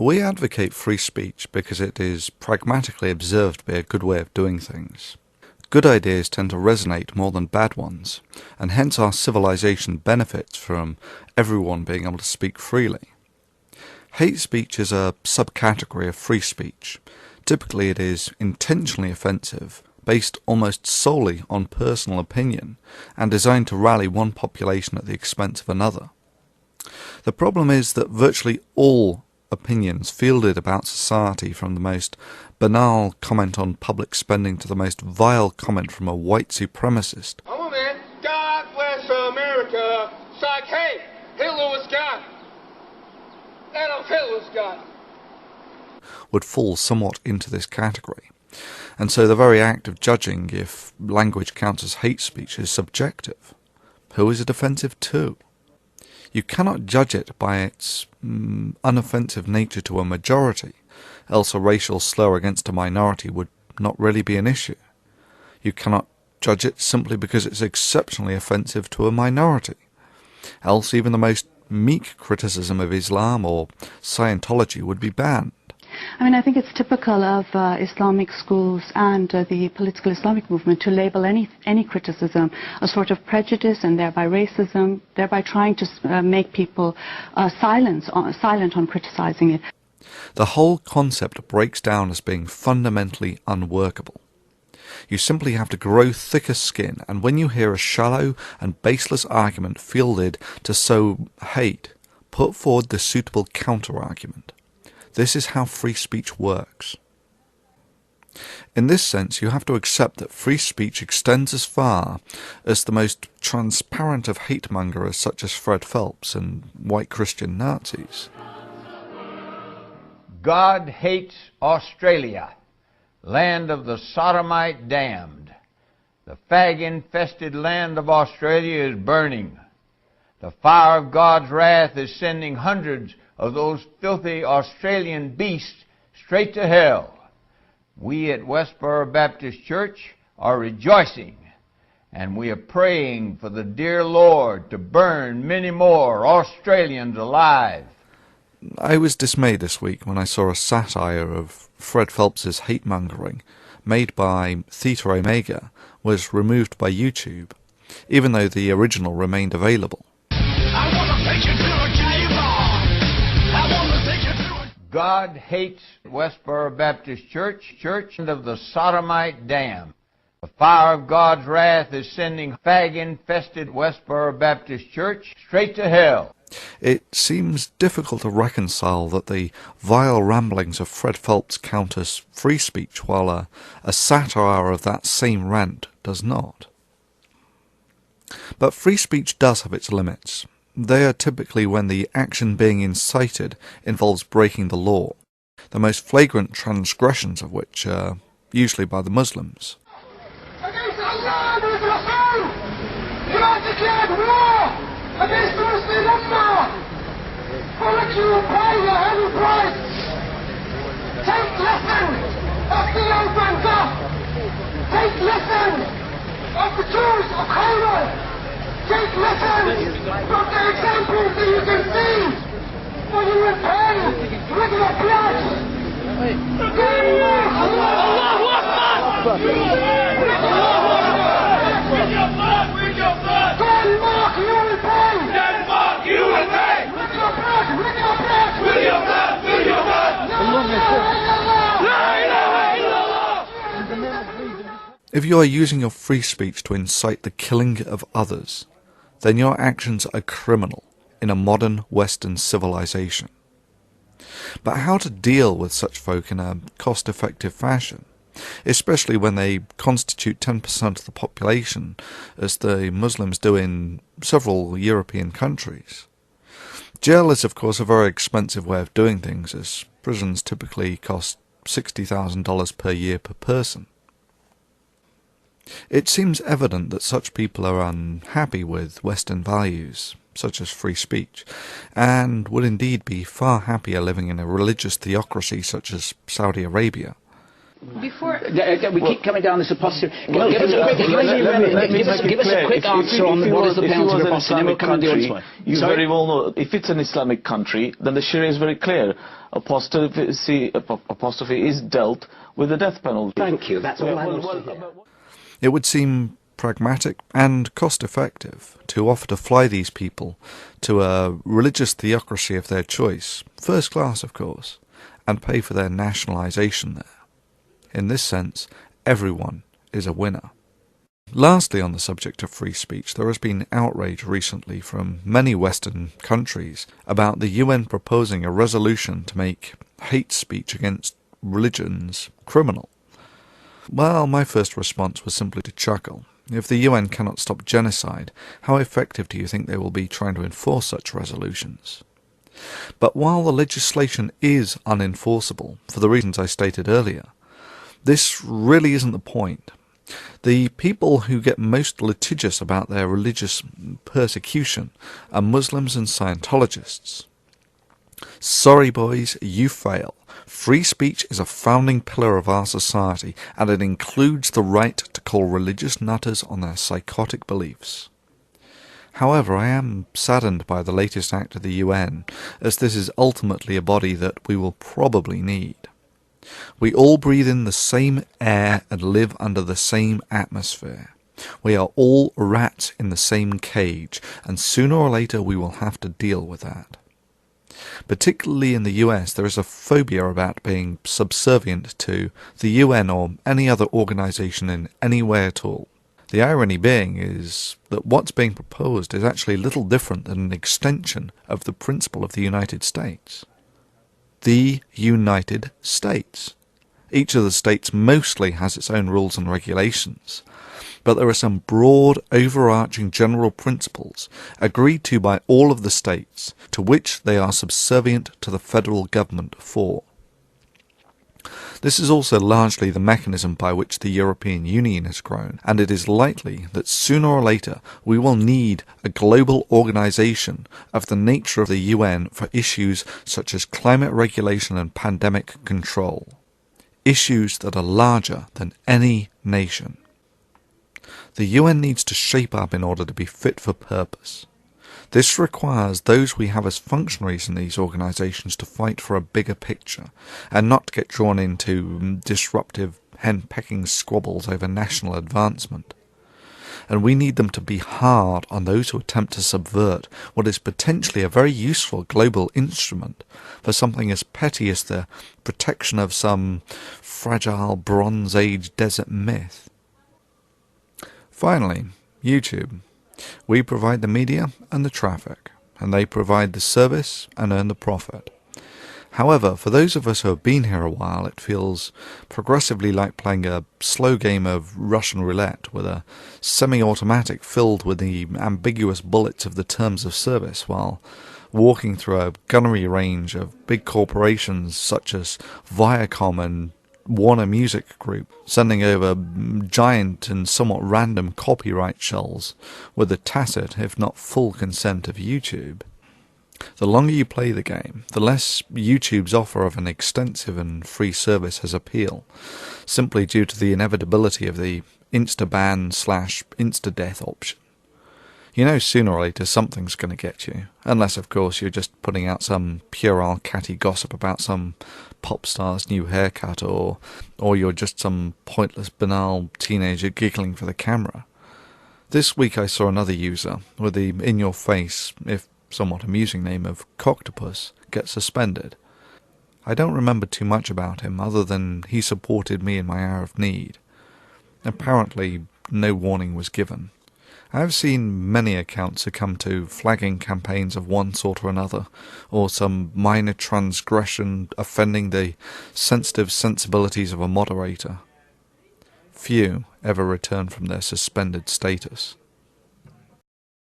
We advocate free speech because it is pragmatically observed to be a good way of doing things. Good ideas tend to resonate more than bad ones, and hence our civilization benefits from everyone being able to speak freely. Hate speech is a subcategory of free speech. Typically it is intentionally offensive, based almost solely on personal opinion, and designed to rally one population at the expense of another. The problem is that virtually all opinions fielded about society, from the most banal comment on public spending to the most vile comment from a white supremacist, "Oh man, God bless America." It's like, hey, Hitler was gone. Adolf Hitler was gone. would fall somewhat into this category. And so the very act of judging if language counts as hate speech is subjective. Who is it offensive to? You cannot judge it by its unoffensive nature to a majority, else a racial slur against a minority would not really be an issue. You cannot judge it simply because it's exceptionally offensive to a minority, else even the most meek criticism of Islam or Scientology would be banned. I mean, I think it's typical of Islamic schools and the political Islamic movement to label any criticism a sort of prejudice and thereby racism, thereby trying to make people silent on criticizing it. The whole concept breaks down as being fundamentally unworkable. You simply have to grow thicker skin, and when you hear a shallow and baseless argument fielded to sow hate, put forward the suitable counter-argument. This is how free speech works. In this sense, you have to accept that free speech extends as far as the most transparent of hate-mongers such as Fred Phelps and white Christian Nazis. God hates Australlia, land of the sodomite damned. The fag-infested land of Australia is burning. The fire of God's wrath is sending hundreds of those filthy Australian beasts straight to hell. We at Westboro Baptist Church are rejoicing, and we are praying for the dear Lord to burn many more Australians alive. I was dismayed this week when I saw a satire of Fred Phelps's hate-mongering made by ThetaOmega was removed by YouTube, even though the original remained available. I want to take you to a gay bar. I want to take you to a... God hates Westboro Baptist Church of the sodomite dam. The fire of God's wrath is sending fag-infested Westboro Baptist Church straight to hell. It seems difficult to reconcile that the vile ramblings of Fred Phelps count as free speech, while a satire of that same rant does not. But free speech does have its limits. They are typically when the action being incited involves breaking the law, the most flagrant transgressions of which are usually by the Muslims. Against Allah and His Rasul! You have declared war against the Muslim Ummah, for which you will pay your heavy price. Take lesson of the open God. Take lesson of the Jews of Khaybar. Take lesson from the examples that you can see when you repay with your blood. Allahu Akbar! With your blood! With your blood! Denmark, you will pay! Denmark, you will pay! With your blood! With your blood! With your blood! With your blood! La ilaha illallah! If you are using your free speech to incite the killing of others, then your actions are criminal in a modern Western civilization. But how to deal with such folk in a cost-effective fashion, especially when they constitute 10% of the population, as the Muslims do in several European countries? Jail is, of course, a very expensive way of doing things, as prisons typically cost $60,000 per year per person. It seems evident that such people are unhappy with Western values, such as free speech, and would indeed be far happier living in a religious theocracy such as Saudi Arabia. Before we keep coming down this apostrophe. Give us a quick answer on what is the penalty for apostrophe, and then we'll come on the other one. You very well know, if it's an Islamic country, then the Sharia is very clear. Apostrophe is dealt with the death penalty. Thank you, that's all I want to hear. It would seem pragmatic and cost-effective to offer to fly these people to a religious theocracy of their choice, first class of course, and pay for their nationalisation there. In this sense, everyone is a winner. Lastly, on the subject of free speech, there has been outrage recently from many Western countries about the UN proposing a resolution to make hate speech against religions criminal. Well, my first response was simply to chuckle. If the UN cannot stop genocide, how effective do you think they will be trying to enforce such resolutions? But while the legislation is unenforceable, for the reasons I stated earlier, this really isn't the point. The people who get most litigious about their religious persecution are Muslims and Scientologists. Sorry boys, you fail. Free speech is a founding pillar of our society, and it includes the right to call religious nutters on their psychotic beliefs. However, I am saddened by the latest act of the UN, as this is ultimately a body that we will probably need. We all breathe in the same air and live under the same atmosphere. We are all rats in the same cage, and sooner or later we will have to deal with that. Particularly in the US, there is a phobia about being subservient to the UN or any other organisation in any way at all. The irony being is that what's being proposed is actually little different than an extension of the principle of the United States. The United States. Each of the states mostly has its own rules and regulations, but there are some broad, overarching general principles agreed to by all of the states, to which they are subservient to the federal government for. This is also largely the mechanism by which the European Union has grown, and it is likely that sooner or later we will need a global organisation of the nature of the UN for issues such as climate regulation and pandemic control. Issues that are larger than any nation. The UN needs to shape up in order to be fit for purpose. This requires those we have as functionaries in these organisations to fight for a bigger picture, and not to get drawn into disruptive hen-pecking squabbles over national advancement. And we need them to be hard on those who attempt to subvert what is potentially a very useful global instrument for something as petty as the protection of some fragile Bronze Age desert myth. Finally, YouTube. We provide the media and the traffic, and they provide the service and earn the profit. However, for those of us who have been here a while, it feels progressively like playing a slow game of Russian roulette with a semi-automatic filled with the ambiguous bullets of the terms of service, while walking through a gunnery range of big corporations such as Viacom and Warner Music Group, sending over giant and somewhat random copyright shells with the tacit, if not full, consent of YouTube. The longer you play the game, the less YouTube's offer of an extensive and free service has appeal, simply due to the inevitability of the insta-ban/insta-death option. You know sooner or later something's going to get you, unless of course you're just putting out some puerile catty gossip about some pop star's new haircut, or you're just some pointless banal teenager giggling for the camera. This week I saw another user with the in-your-face, if somewhat amusing name of Coctopus get suspended. I don't remember too much about him other than he supported me in my hour of need. Apparently no warning was given. I have seen many accounts succumb to flagging campaigns of one sort or another, or some minor transgression offending the sensitive sensibilities of a moderator. Few ever return from their suspended status.